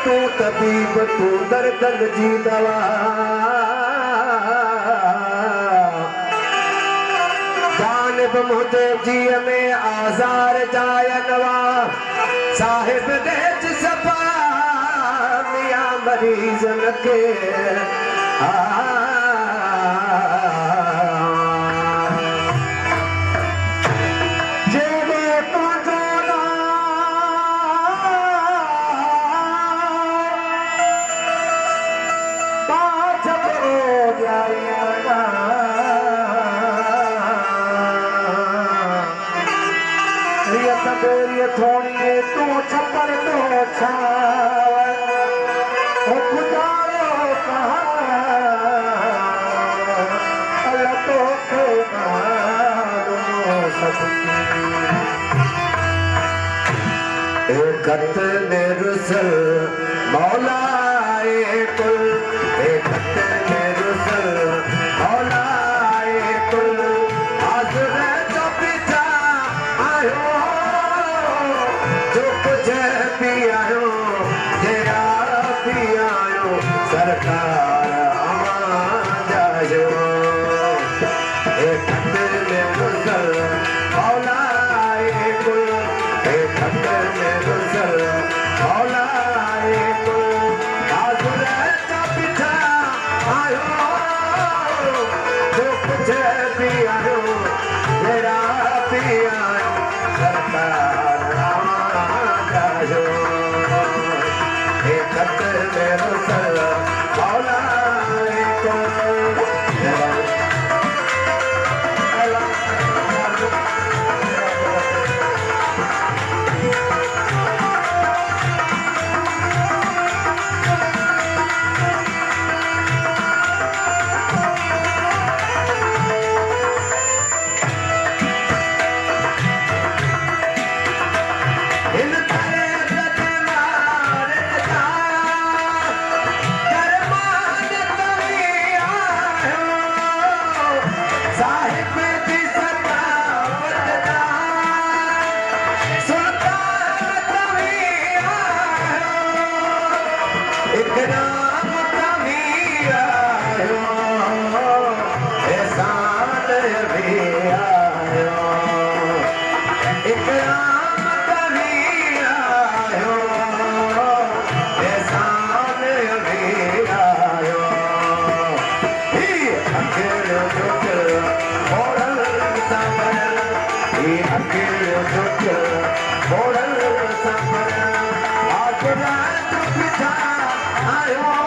तू तबीब तू दर्द जी दवा जानब मुझे जी में आज़ार जाय नवा साहिब देच सफा मियां मरीजन के थोड़ी तू छप्पर तो गुजारो अल्लाह तो खत ने रुसल मौलाए कुल खत ने रुसल मौलाए कुल हाज़िर जो पिता आयो जो कुछ भी आयो तेरा भी आयो सरकार अमान जायो खत ने रुसल मौलाए कुल खत ने रुसल मौलाए कुल हाज़िर जो पिता आयो जो कुछ भी आयो तेरा भी आयो सरकार खत में रुसल मौलाए I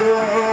दो